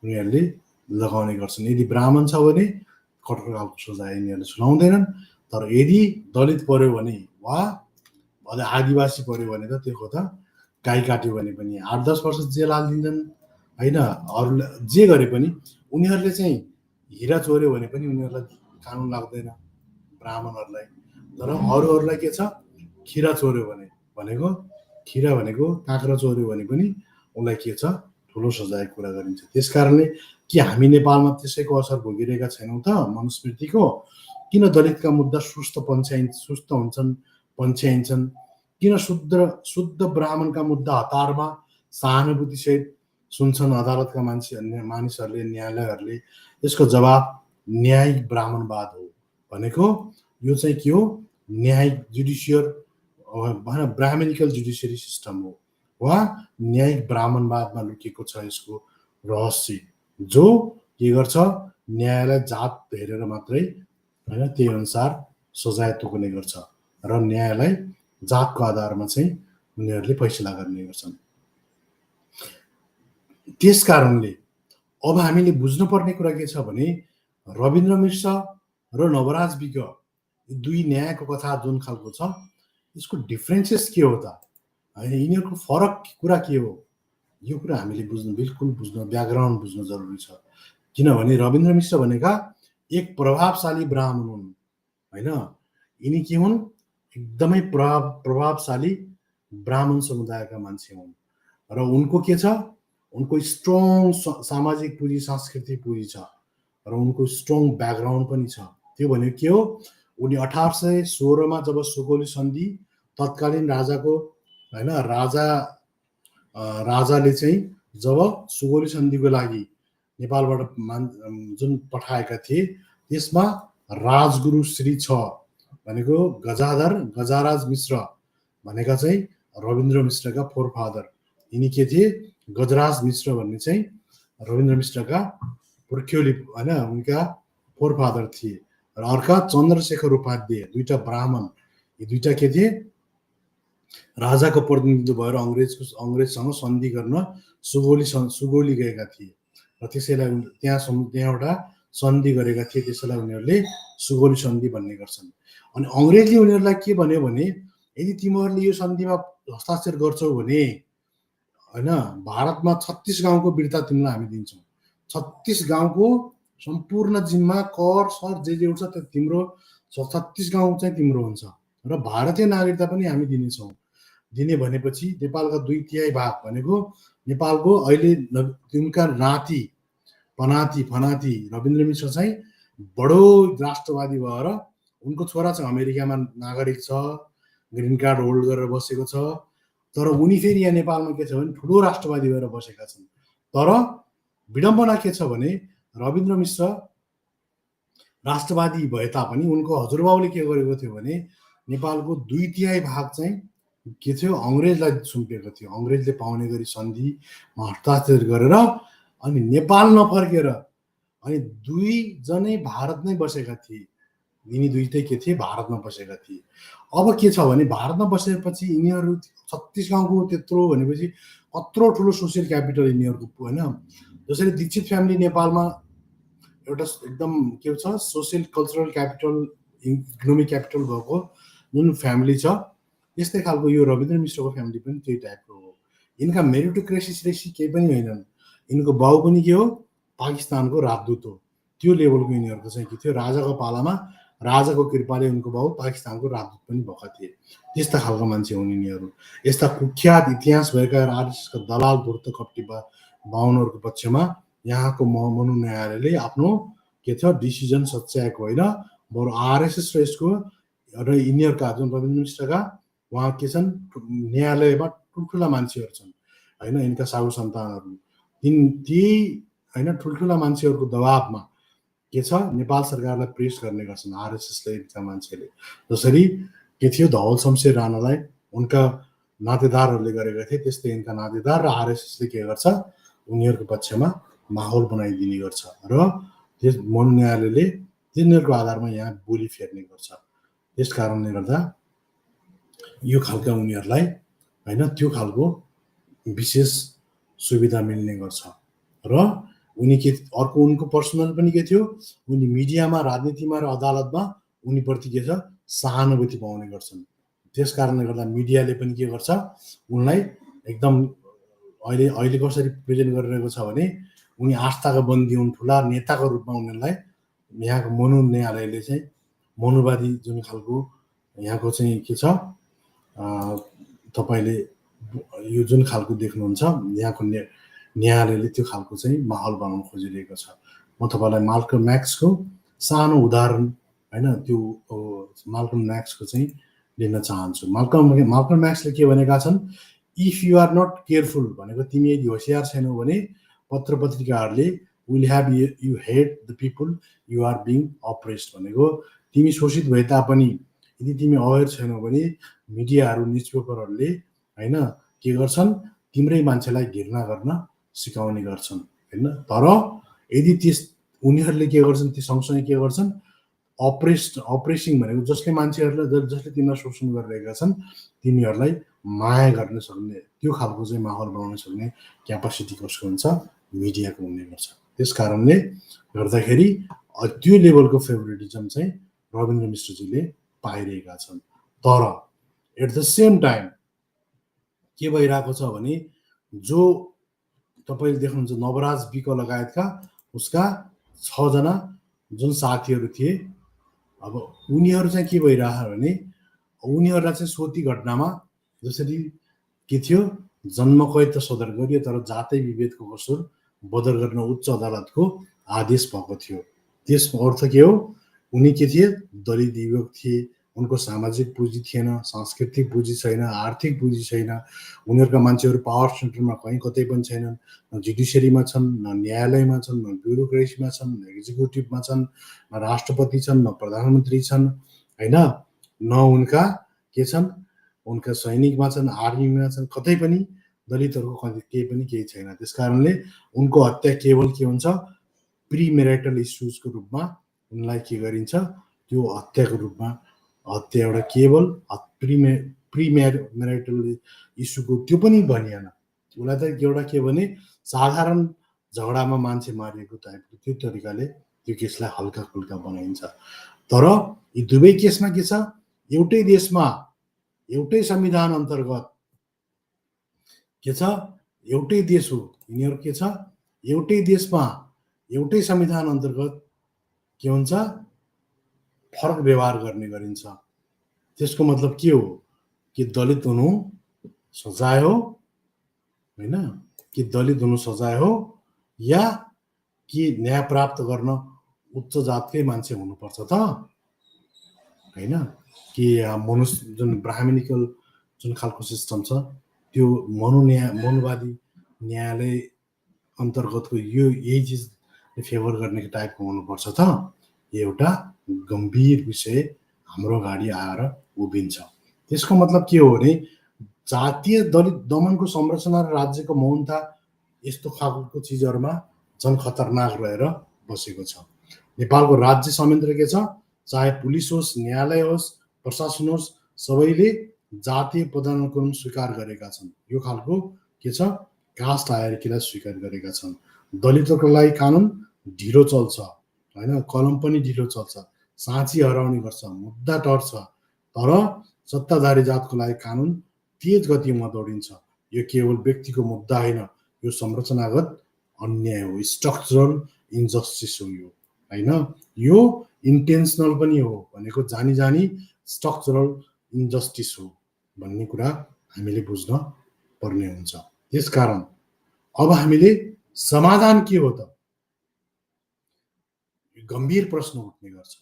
उनीहरूले लगाउने गर्छन्। यदि ब्राह्मण छ भने कठोर खालको सजाय यिनीहरूले सुनाउँदैनन्, तर यदि दलित पर्यो भने वा आदिवासी पर्यो भने त त्यो त गाई काट्यो भने पनि 8-10 वर्ष जेल हालिदिन्छन् होइन। अरूलाई जे गरे पनि उनीहरूले चाहिँ हिरा चोर्यो भने पनि उनीहरूलाई कानुन लाग्दैन ब्राह्मणहरूलाई। तर अरूहरूलाई के छ, खिरा चोर्यो खिरा भनेको काँक्रा चोर्यो भने पनि उसलाई के छ ठुलो सजाय कुरा गरिन्छ। त्यस कारणले कि हामी नेपालमा त्यसैको असर भोगिरहेका छैनौँ त मनुस्मृतिको? किन दलितका मुद्दा सुस्त हुन्छन् पन्छ्याइन्छन्? किन शुद्ध ब्राह्मणका मुद्दा हतारमा सहानुभूतिसहित सुन्छन् अदालतका मानिसहरूले, न्यायालयहरूले? यसको जवाब न्यायिक ब्राह्मणवाद हो। भनेको यो चाहिँ के हो? न्यायिक जुडिसियर भन ब्राह्मणिकल जुडिसियरी सिस्टम हो वा न्यायिक ब्राह्मणवादमा लुकेको छ यसको रहस्य, जो के गर्छ न्यायलाई जात हेरेर मात्रै होइन त्यही अनुसार सजाय तोक्ने गर्छ र न्यायलाई जातको आधारमा चाहिँ उनीहरूले फैसला गर्ने गर्छन्। त्यस कारणले अब हामीले बुझ्नुपर्ने कुरा के छ भने रविन्द्र मिश्र र नवराज विज्ञ दुई न्यायको कथा जुन खालको छ यसको डिफ्रेन्सेस के हो त होइन, यिनीहरूको फरक कुरा के हो, यो कुरा हामीले बिल्कुल ब्याकग्राउन्ड बुझ्न जरुरी छ। किनभने रविन्द्र मिश्र भनेका एक प्रभावशाली ब्राह्मण हुन् होइन। यिनी के हुन्? एकदमै प्रभावशाली ब्राह्मण समुदायका मान्छे हुन् र उनको के छ, उनको स्ट्रङ सामाजिक पुँजी सांस्कृतिक पुँजी छ र उनको स्ट्रङ ब्याकग्राउन्ड पनि छ। त्यो भनेको के हो, उनी 1816 मा जब सुगौली सन्धि तत्कालीन राजाको होइन राजाले चाहिँ जब सुगौली सन्धिको लागि नेपालबाट जुन पठाएका थिए त्यसमा राजगुरु श्री 6 भनेको गजाराज मिश्र भनेका चाहिँ रविन्द्र मिश्रका फोरफादर। यिनी के थिए? गजराज मिश्र भन्ने चाहिँ रविन्द्र मिश्रका पुर्ख्यौली होइन उनका फोरफादर थिए र अर्का चन्द्रशेखर उपाध्याय, दुईटा ब्राह्मण। यी दुईटा के थिए? राजाको प्रतिनिधित्व भएर अङ्ग्रेजसँग सन्धि गर्न सुगौली गएका थिए र त्यसैलाई त्यहाँबाट सन्धि गरेका थिए। त्यसैलाई उनीहरूले सुगौली सन्धि भन्ने गर्छन्। अनि अङ्ग्रेजले उनीहरूलाई के भन्यो भने यदि तिमीहरूले यो सन्धिमा हस्ताक्षर गर्छौ भने होइन भारतमा 36 गाउँको बिर्ता तिमीलाई हामी दिन्छौँ। 36 गाउँको सम्पूर्ण जिम्मा कर सर जे उठ्छ त्यो तिम्रो, 36 गाउँ चाहिँ तिम्रो हुन्छ र भारतीय नागरिकता पनि हामी दिनेछौँ। दिने भनेपछि नेपालका 2/3 भाग भनेको नेपालको अहिले उनका नाति फनाती रविन्द्र मिश्र चाहिँ बडो राष्ट्रवादी भएर उनको छोरा चाहिँ अमेरिकामा नागरिक छ, ग्रिन कार्ड होल्ड गरेर बसेको छ। तर उनी फेरि यहाँ नेपालमा के छ भने ठुलो राष्ट्रवादी भएर बसेका छन्। तर विडम्बना के छ भने रविन्द्र मिश्र राष्ट्रवादी भए तापनि उनको हजुरबाउले के गरेको थियो भने नेपालको 2/3 भाग चाहिँ के थियो अङ्ग्रेजलाई सुम्पिएको थियो। अङ्ग्रेजले पाउने गरी सन्धिमा हस्ताक्षर गरेर अनि नेपाल नफर्केर अनि दुईजनै भारत नै बसेका थिए। यिनी दुईटै के थिए? भारतमा बसेका थिए। अब के छ भने भारतमा बसेपछि यिनीहरू 36 गाउँको त्यत्रो भनेपछि कत्रो ठुलो सोसियल क्यापिटल यिनीहरूको होइन। जसरी दीक्षित फ्यामिली नेपालमा एउटा एकदम के छ social cultural capital economic capital भएको जुन फ्यामिली छ यस्तै खालको यो रविन्द्र मिश्रको फ्यामिली पनि त्यही टाइपको हो। यिनका मेरिटोक्रेसी केही पनि होइनन्। यिनको बाउ पनि के हो? पाकिस्तानको राजदूत हो। त्यो लेभलको यिनीहरूको चाहिँ के थियो? राजाको पालामा राजाको कृपाले उनको बाउ पाकिस्तानको राजदूत पनि भएका थिए। त्यस्ता खालको मान्छे हुन् यिनीहरू। यस्ता कुख्यात इतिहास भएका आरएसएसका दलाल धूर्त कप्टी बाहुनहरूको पक्षमा यहाँको मनु न्यायालयले आफ्नो के छ डिसिजन सच्याएको होइन, बरु आरएसएस र यसको र यिनीहरूका जुन रविन्द्र मिश्रका उहाँ के छन् न्यायालयमा ठुल्ठुला मान्छेहरू छन् होइन, यिनका साहु सन्तानहरू ती होइन ठुल्ठुला मान्छेहरूको दबावमा के छ नेपाल सरकारलाई प्रेस गर्ने गर्छन् आरएसएसले का मान्छेले। जसरी के थियो धवल शमशेर राणालाई उनका नातेदारहरूले गरेका थिए त्यस्तै यिनका नातेदार र आरएसएसले के गर्छ उनीहरूको पक्षमा माहौल बनाइदिने गर्छ र त्यस मनु न्यायालयले तिनीहरूको आधारमा यहाँ बोली फेर्ने गर्छ। त्यस कारणले गर्दा यो खालका उनीहरूलाई होइन त्यो खालको विशेष सुविधा मिल्ने गर्छ र उनी के अर्को उनको पर्सनल पनि के थियो उनी मिडियामा राजनीतिमा र अदालतमा उनीप्रति के छ सहानुभूति पाउने गर्छन्। त्यस कारणले गर्दा मिडियाले पनि के गर्छ उनलाई एकदम अहिले कसरी प्रेजेन्ट गरिरहेको छ भने उनी आस्थाका बन्दी हुन् ठुला नेताको रूपमा उनीहरूलाई यहाँको मनु न्यायालयले चाहिँ मनुवादी जुन खालको यहाँको चाहिँ के छ तपाईँले यो जुन खालको देख्नुहुन्छ यहाँको न्यायालयले त्यो खालको चाहिँ माहौल बनाउन खोजिरहेको छ। म तपाईँलाई माल्कम एक्सको सानो उदाहरण होइन त्यो माल्कम एक्सको चाहिँ लिन चाहन्छु। माल्कम एक्सले के भनेका छन् if you are not careful भनेको तिमी यदि होसियार छैनौ भने पत्र पत्रिकाहरूले will have you heard the people you are being oppressed भनेको तिमी शोषित भए तापनि यदि तिमी अवेर छैनौ भने मिडियाहरू न्युज पेपरहरूले होइन के गर्छन् तिम्रै मान्छेलाई घृणा गर्न सिकाउने गर्छन् होइन। तर यदि त्यस उनीहरूले के गर्छन् त्यो सँगसँगै के गर्छन् अप्रेसिङ भनेको जसले मान्छेहरूलाई जसले तिनीहरूलाई शोषण गरिरहेका छन् तिनीहरूलाई माया गर्न सक्ने त्यो खालको चाहिँ माहौल बनाउन सक्ने क्यापासिटी कसको हुन्छ मिडियाको हुने गर्छ। त्यस कारणले गर्दाखेरि त्यो लेभलको फेभरेटिजम चाहिँ रविन्द्र मिश्रजीले पाइरहेका छन्। तर एट द सेम टाइम के भइरहेको छ भने जो तपाईँले देख्नुहुन्छ नवराज विक लगायतका उसका 6 जना जुन साथीहरू थिए अब उनीहरू चाहिँ के भइरहेको भने उनीहरूलाई चाहिँ सोती घटनामा जसरी के थियो जन्म कैद त सदर गरियो तर जातै विभेदको कसुर बदर गर्न उच्च अदालतको आदेश भएको थियो। त्यसको अर्थ के हो उनी के थिए दलित युवक थिए उनको सामाजिक पुँजी थिएन सांस्कृतिक पुँजी छैन आर्थिक पुँजी छैन उनीहरूका मान्छेहरू पावर सेन्टरमा कहीँ कतै पनि छैनन् न जुडिसियरीमा छन् न न्यायालयमा छन् न ब्युरोक्रेसीमा छन् न एक्जिक्युटिभमा छन् न राष्ट्रपति छन् न प्रधानमन्त्री छन् होइन न उनका के छन् उनका सैनिकमा छन् आर्मीमा छन् कतै पनि दलितहरूको केही छैन। त्यस कारणले उनको हत्या केवल के हुन्छ प्रिमेरिटल इस्युजको रूपमा उनलाई के गरिन्छ त्यो हत्याको रूपमा हत्या एउटा केवल प्रिमेरिटल इस्युको त्यो पनि भनिएन उसलाई त एउटा के भने साधारण झगडामा मान्छे मारिएको टाइपको त्यो तरिकाले त्यो केसलाई हल्का फुल्का बनाइन्छ। तर यी दुवै केसमा के छ एउटै देशमा एउटै संविधान अन्तर्गत के छ एउटै देश हो यिनीहरू के छ एउटै देशमा एउटै संविधान अन्तर्गत के हुन्छ फरक व्यवहार गर्ने गरिन्छ। त्यसको मतलब के हो कि दलित हुनु सजाय हो होइन कि दलित हुनु सजाय हो या कि न्याय प्राप्त गर्न उच्च जातकै मान्छे हुनुपर्छ त होइन कि मनुष्य जुन ब्राह्मणिकल जुन खालको सिस्टम छ त्यो मनुवादी न्यायालय अन्तर्गतको यही चिज फेभर गर्ने टाइपको हुनुपर्छ त एउटा गम्भीर विषय हाम्रो अगाडि आएर उभिन्छ। त्यसको मतलब के हो भने जातीय दलित दमनको संरचना र राज्यको मौनता यस्तो खालको चिजहरूमा झन् खतरनाक रहेर बसेको छ। नेपालको राज्य संयन्त्र के छ चाहे पुलिस होस् न्यायालय होस् प्रशासन होस् सबैले जातीय पदानुक्रम स्वीकार गरेका छन्। यो खालको के छ कास्ट हायरार्कीलाई स्वीकार गरेका छन्। दलितहरूको लागि कानुन ढिलो चल्छ होइन कलम पनि ढिलो चल्छ साँची हराउने गर्छ मुद्दा टर्छ तर सत्ताधारी जातको लागि कानुन तेज गतिमा दौडिन्छ। यो केवल व्यक्तिको मुद्दा होइन यो संरचनागत अन्याय हो स्ट्रक्चरल इन्जस्टिस हो यो होइन यो इन्टेन्सनल पनि हो भनेको जानी जानी स्ट्रक्चरल इन्जस्टिस हो भन्ने कुरा हामीले बुझ्न पर्ने हुन्छ। त्यसकारण अब हामीले समाधान के हो त गम्भीर प्रश्न उठ्ने गर्छ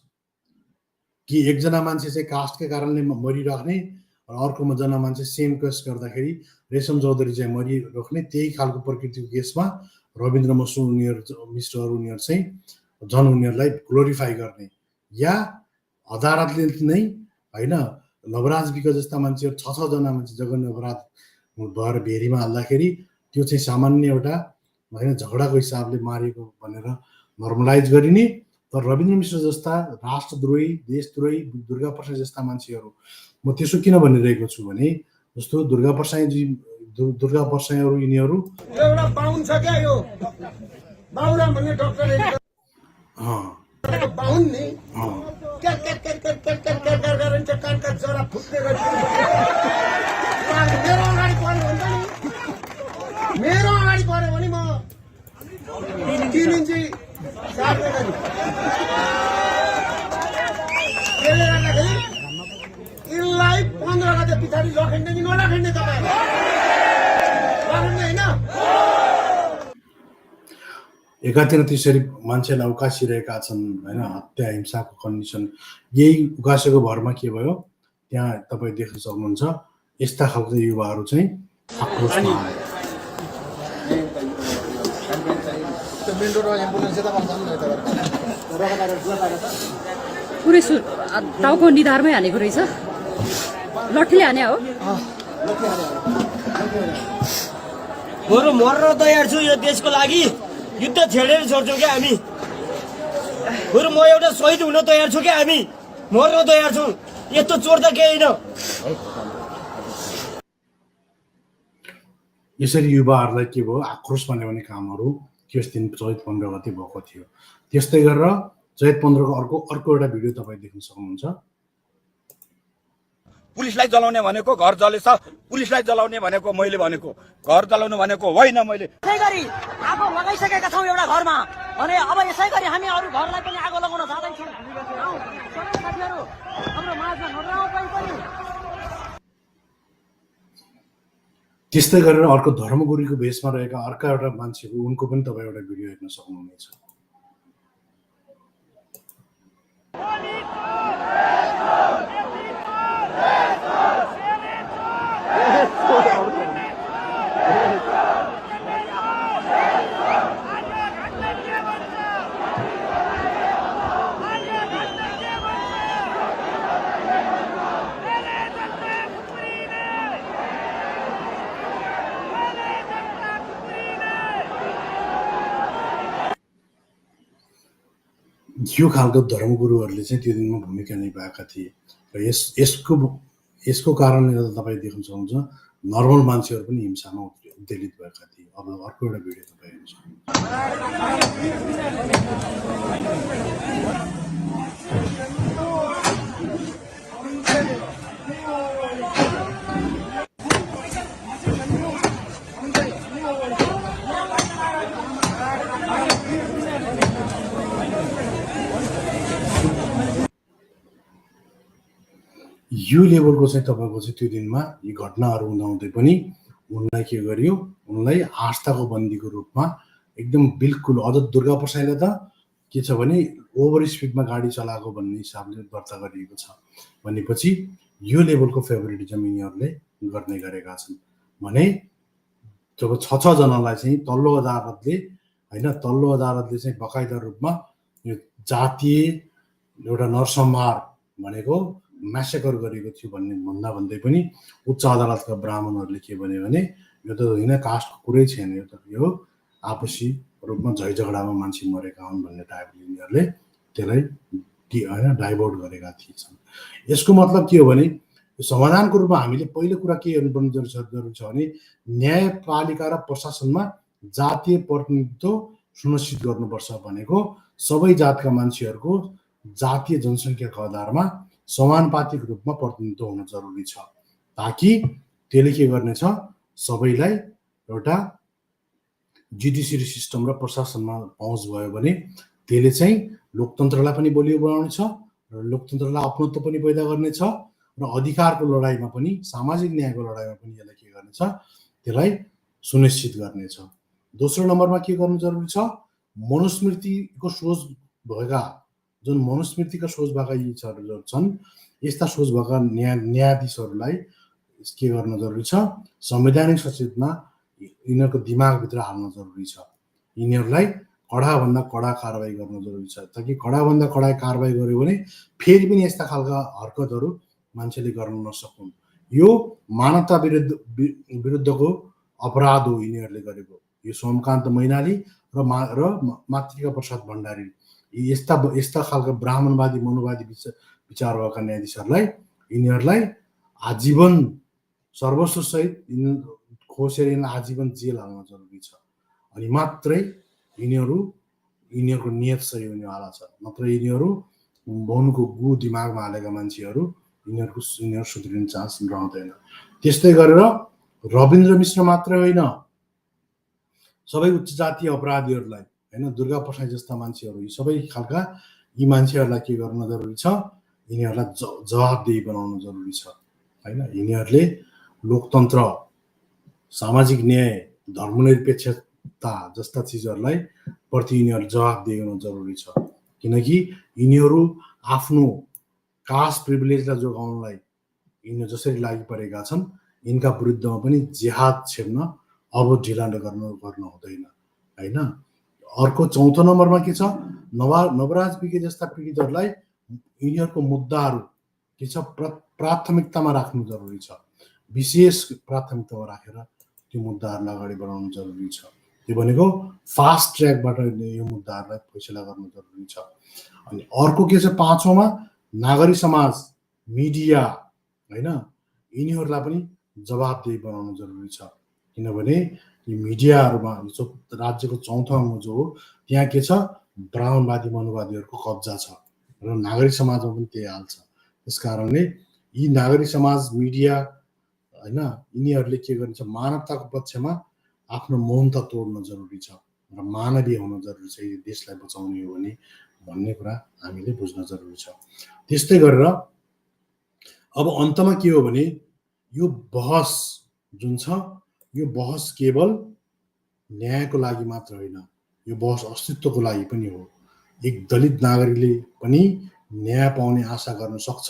कि एकजना मान्छे चाहिँ कास्टकै कारणले मरिराख्ने र अर्को जना मान्छे सेम केस गर्दाखेरि रेशम चौधरी चाहिँ मरिराख्ने त्यही खालको प्रकृतिको केसमा रविन्द्र मिश्रहरू उनीहरू चाहिँ झन् उनीहरूलाई ग्लोरिफाई गर्ने, या अदालतले नै होइन नवराज विक जस्ता मान्छेहरू 6 जना मान्छे जघन्य अपराध भएर भेरीमा हाल्दाखेरि त्यो चाहिँ सामान्य एउटा होइन झगडाको हिसाबले मारिएको भनेर नर्मलाइज गरिने। तर रविन्द्र मिश्र जस्ता राष्ट्रद्रोही देशद्रोही दुर्गा प्रसाद जस्ता मान्छेहरू, म त्यसो किन भनिरहेको छु भने जस्तो दुर्गा प्रसाईहरू यिनीहरू एउटा बाहुन छ क्या, यो बाहुरा भन्ने डक्टर बाहुन नि कानका जरा फुट्ने मेरो अगाडि पऱ्यो भने म 3 इन्ची काट्ने गरी त्यसले गर्दाखेरि यसलाई 15 गते पछाडि लखेड्ने कि नलखेड्ने तपाईँ लखेड्ने होइन। एकातिर त्यसरी मान्छेलाई उकासिरहेका छन् होइन, हत्या हिंसाको कन्डिसन, यही उकासेको भरमा के भयो त्यहाँ तपाईँ देख्न सक्नुहुन्छ यस्ता खालको युवाहरू चाहिँ आक्रोशमा आए। पुरै टाउको निधारमै हानेको रहेछ, लट्ठीले हाने हो। बरु मर्न तयार छु यो देशको लागि, युद्ध छेडेर छोड्छौँ क्या हामी। बरु म एउटा शहीद हुन तयार छु क्या हामी, मर्न तयार छु। यस्तो चोर त केही होइन। यसरी युवाहरूलाई के भयो आक्रोश बनाउने कामहरू त्यस दिन चैत 15 गते भएको थियो। त्यस्तै गरेर चैत 15 को अर्को एउटा भिडियो तपाईँ देख्न सक्नुहुन्छ। पुलिसलाई जलाउने भनेको घर जलेछ, पुलिसलाई जलाउने भनेको मैले भनेको, घर जलाउनु भनेको होइन। मैले यसै गरी आगो लगाइसकेका छौँ एउटा घरमा भने अब यसै गरी हामी अरू घरलाई पनि आगो लगाउन जाँदैछौँ। साथीहरू हाम्रो माझमा नडराउँ पनि। त्यस्तै गरेर अर्को धर्मगुरुको भेषमा रहेका अर्का एउटा मान्छेको उनको पनि तपाईँ एउटा भिडियो हेर्न सक्नुहुनेछ। यो खालको धर्मगुरुहरूले चाहिँ त्यो दिनमा भूमिका निभाएका थिए र यसको कारणले गर्दा तपाईँ देख्न सक्नुहुन्छ नर्मल मान्छेहरू पनि हिंसामा उत्तेलित भएका थिए। अब अर्को एउटा भिडियो तपाईँ हेर्न यो लेभलको चाहिँ तपाईँको चाहिँ त्यो दिनमा यी घटनाहरू हुँदाहुँदै पनि उनलाई के गरियो, उनलाई आस्थाको बन्दीको रूपमा एकदम बिल्कुल अझ दुर्गा प्रसाईले त के छ भने ओभर स्पिडमा गाडी चलाएको भन्ने हिसाबले दर्ता गरिएको छ भनेपछि यो लेभलको फेभरेटिजम यिनीहरूले गर्ने गरेका छन् भने जब 6 जनालाई चाहिँ तल्लो अदालतले चाहिँ बकाइदा रूपमा यो जातीय एउटा नरसंहार भनेको म्यासेकर गरेको थियो भन्दै पनि उच्च अदालतका ब्राह्मणहरूले के भन्यो भने यो त होइन, कास्टको कुरै छैन, यो आपसी रूपमा झै झगडामा मान्छे मरेका हुन् भन्ने टाइपले यिनीहरूले त्यसलाई होइन डाइभर्ट गरेका थिएछन्। यसको मतलब के हो भने समाधानको रूपमा हामीले पहिलो कुरा के हेर्नुपर्ने जरुरी छ भने न्यायपालिका र प्रशासनमा जातीय प्रतिनिधित्व सुनिश्चित गर्नुपर्छ भनेको सबै जातका मान्छेहरूको जातीय जनसङ्ख्याको आधारमा समानुपातिक रूपमा प्रतिनिधित्व हुन जरुरी छ, ताकि त्यसले के गर्नेछ सबैलाई एउटा जुडिसियरी सिस्टम र प्रशासनमा पहुँच भयो भने त्यसले चाहिँ लोकतन्त्रलाई पनि बलियो बनाउनेछ र लोकतन्त्रलाई अपनत्व पनि पैदा गर्नेछ र अधिकारको लडाइँमा पनि सामाजिक न्यायको लडाइँमा पनि यसलाई के गर्नेछ त्यसलाई सुनिश्चित गर्नेछ। दोस्रो नम्बरमा के गर्नु जरुरी छ, मनुस्मृतिको सोच भएका जुन मनुस्मृतिका सोच भएका यी छन् यस्ता सोच भएका न्यायाधीशहरूलाई के गर्न जरुरी छ, संवैधानिक सचेतना यिनीहरूको दिमागभित्र हाल्न जरुरी छ। यिनीहरूलाई कडाभन्दा कडा कारबाही गर्न जरुरी छ, ताकि कडाभन्दा कडा कारबाही गर्यो भने फेरि पनि यस्ता खालका हरकतहरू मान्छेले गर्न नसकुन्। यो मानवता विरुद्धको अपराध हो यिनीहरूले गरेको। यो सोमकान्त मैनाली र मातृका प्रसाद भण्डारी यस्ता खालका ब्राह्मणवादी मनोवादी विचार भएका न्यायाधीशहरूलाई यिनीहरूलाई आजीवन सर्वस्वसहित खोसेर यिनीहरूलाई आजीवन जेल हाल्न जरुरी छ। अनि मात्रै यिनीहरूको नियत सही हुनेवाला छ। नत्र यिनीहरू मौनको गु दिमागमा हालेका मान्छेहरू यिनीहरू सुध्रिने चान्स रहँदैन। त्यस्तै गरेर रविन्द्र मिश्र मात्रै होइन, सबै उच्च जातीय अपराधीहरूलाई होइन, दुर्गा प्रसाद जस्ता मान्छेहरू, यी सबै खालका यी मान्छेहरूलाई के गर्न जरुरी छ, यिनीहरूलाई जवाबदेही बनाउनु जरुरी छ होइन। यिनीहरूले लोकतन्त्र, सामाजिक न्याय, धर्मनिरपेक्षता जस्ता चिजहरूलाई प्रति यिनीहरू जवाबदेही हुन जरुरी छ। किनकि यिनीहरू आफ्नो कास्ट प्रिभिलेजलाई जोगाउनलाई यिनीहरू जसरी लागि परेका छन्, यिनका विरुद्धमा पनि जेहाद छेड्न अब ढिला गर्न हुँदैन होइन। अर्को चौथो नम्बरमा के छ, नवराज विके जस्ता पीडितहरूलाई यिनीहरूको मुद्दाहरू के छ प्राथमिकतामा राख्नु जरुरी छ। विशेष प्राथमिकतामा राखेर त्यो मुद्दाहरूलाई अगाडि बढाउनु जरुरी छ। त्यो भनेको फास्ट ट्र्याकबाट यो मुद्दाहरूलाई फैसला गर्नु जरुरी छ। अनि अर्को के छ, पाँचौँमा नागरिक समाज, मिडिया होइन, यिनीहरूलाई पनि जवाबदेही बनाउनु जरुरी छ। किनभने यी मिडियाहरूमा राज्यको चौथो अङ्ग जो हो, त्यहाँ के छ, ब्राह्मणवादी मनोवादीहरूको कब्जा छ र नागरिक समाजमा पनि त्यही हाल छ। त्यस कारणले यी नागरिक समाज, मिडिया होइन, यिनीहरूले के गरिन्छ, मानवताको पक्षमा आफ्नो मौनता तोड्न जरुरी छ र मानवीय हुन जरुरी छ यदि देशलाई बचाउने हो भने भन्ने कुरा हामीले बुझ्न जरुरी छ। त्यस्तै गरेर अब अन्तमा के हो भने यो बहस जुन छ, यो बहस केवल न्यायको लागि मात्र होइन, यो बहस अस्तित्वको लागि पनि हो। एक दलित नागरिकले पनि न्याय पाउने आशा गर्न सक्छ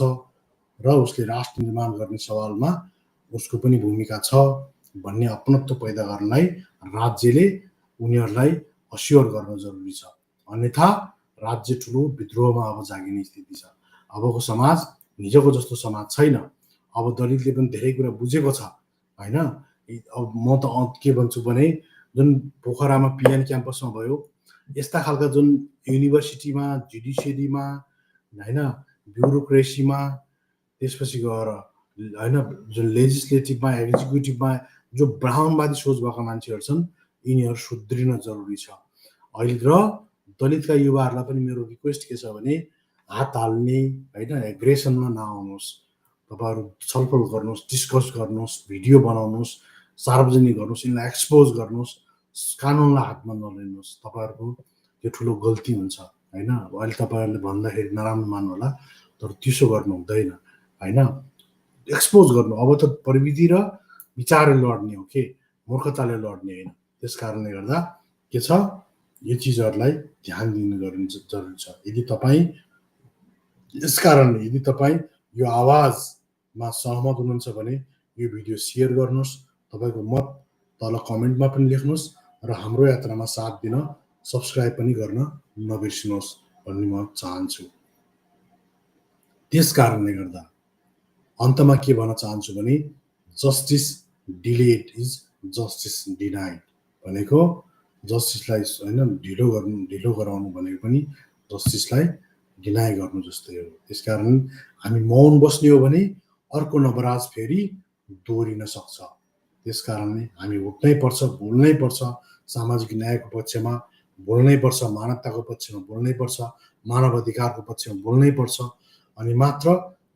र उसले राष्ट्र निर्माण गर्ने सवालमा उसको पनि भूमिका छ भन्ने अपनत्व पैदा गर्नलाई राज्यले उनीहरूलाई अस्योर गर्न जरुरी छ। अन्यथा राज्य ठुलो विद्रोहमा अब जागिने स्थिति छ। अबको समाज हिजोको जस्तो समाज छैन। अब दलितले पनि धेरै कुरा बुझेको छ होइन। अब म त के भन्छु भने जुन पोखरामा पिएन क्याम्पसमा भयो, यस्ता खालका जुन युनिभर्सिटीमा, जुडिसियरीमा होइन, ब्युरोक्रेसीमा, त्यसपछि गएर होइन जुन लेजिस्लेटिभमा, एक्जिक्युटिभमा जो ब्राह्मणवादी सोच भएका मान्छेहरू छन्, यिनीहरू सुध्रिन जरुरी छ अहिले। र दलितका युवाहरूलाई पनि मेरो रिक्वेस्ट के छ भने हात हाल्ने होइन, एग्रेसनमा नआउनुहोस्। तपाईँहरू छलफल गर्नुहोस्, डिस्कस गर्नुहोस्, भिडियो बनाउनुहोस्, सार्वजनिक गर्नुहोस्, यिनलाई एक्सपोज गर्नुहोस्, कानुनलाई हातमा नलिनुहोस्। तपाईँहरूको त्यो ठुलो गल्ती हुन्छ होइन। अहिले तपाईँहरूले भन्दाखेरि नराम्रो मान्नु होला, तर त्यसो गर्नु हुँदैन होइन। एक्सपोज गर्नु, अब त प्रविधि र विचारले लड्ने हो कि मूर्खताले लड्ने होइन। त्यस कारणले गर्दा के छ, यो चिजहरूलाई ध्यान दिनु जरुरी छ। यदि तपाईँ यदि तपाईँ यो आवाजमा सहमत हुनुहुन्छ भने यो भिडियो सेयर गर्नुहोस्, तपाईँको मत तल कमेन्टमा पनि लेख्नुहोस् र हाम्रो यात्रामा साथ दिन सब्सक्राइब पनि गर्न नबिर्सिनुहोस् भन्ने म चाहन्छु। त्यस कारणले गर्दा अन्तमा के भन्न चाहन्छु भने justice delayed is justice denied भनेको जस्टिसलाई होइन ढिलो गराउनु भनेको पनि जस्टिसलाई डिनाइ गर्नु जस्तै हो। त्यसकारण हामी मौन बस्ने हो भने अर्को नवराज फेरि दोहोरिन सक्छ। त्यसकारणले हामी उठ्नै पर्छ, बोल्नै पर्छ, सामाजिक न्यायको पक्षमा बोल्नै पर्छ, मानवताको पक्षमा बोल्नै पर्छ, मानव अधिकारको पक्षमा बोल्नै पर्छ। अनि मात्र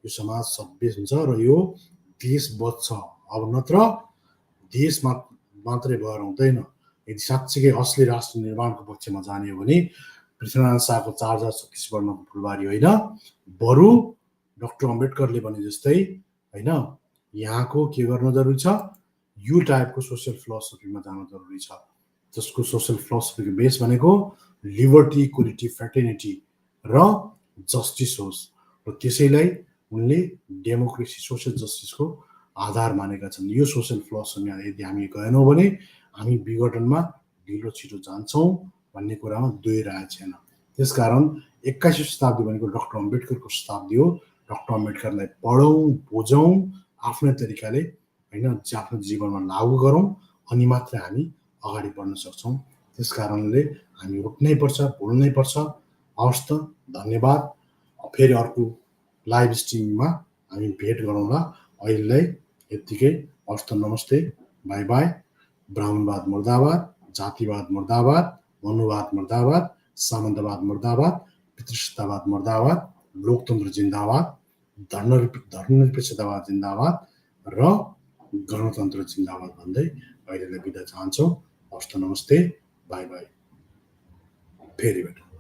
यो समाज सभ्य हुन्छ र यो देश बच्छ। अब नत्र देश मात्रै भएर हुँदैन। यदि साँच्चीकै असली राष्ट्र निर्माणको पक्षमा जाने हो भने पृथ्वीनारायण शाहको 4036 वर्णको फुलबारी होइन, बरु डाक्टर अम्बेडकरले भने जस्तै होइन, यहाँको के गर्न जरुरी छ, यो टाइपको सोसियल फिलोसफीमा जान जरुरी छ, जसको सोसियल फिलोसफीको बेस भनेको लिबर्टी, इक्वालिटी, फ्रेटर्निटी र जस्टिस होस्। र त्यसैलाई उनले डेमोक्रेसी, सोसियल जस्टिसको आधार मानेका छन्। यो सोसियल फिलोसफीमा यदि हामी गएनौँ भने हामी विघटनमा ढिलो छिटो जान्छौँ भन्ने कुरामा दुई राय छैन। त्यसकारण 21औं शताब्दी भनेको डाक्टर अम्बेडकरको शताब्दी हो। डाक्टर अम्बेडकरलाई पढौँ, बुझौँ, आफ्नै तरिकाले होइन आफ्नो जीवनमा लागू गरौँ, अनि मात्रै हामी अगाडि बढ्न सक्छौँ। त्यस कारणले हामी उठ्नै पर्छ, बोल्नै पर्छ। हवस् त, धन्यवाद। फेरि अर्को लाइभ स्ट्रिममा हामी भेट गरौँला। अहिलेलाई यत्तिकै। हवस् त, नमस्ते, बाई बाई। ब्राह्मणवाद मुर्दाबाद, जातिवाद मुर्दाबाद, मनुवाद मुर्दाबाद, सामन्तवाद मुर्दाबाद, पितृसत्तावाद मुर्दाबाद, लोकतन्त्र जिन्दाबाद, धर्मनिरपेक्षतावाद जिन्दाबाद र गणतन्त्र जिन्दाबाद भन्दै अहिलेलाई बिदा चाहन्छौँ। हवस् त, नमस्ते, बाई बाई। फेरि भेटौँ।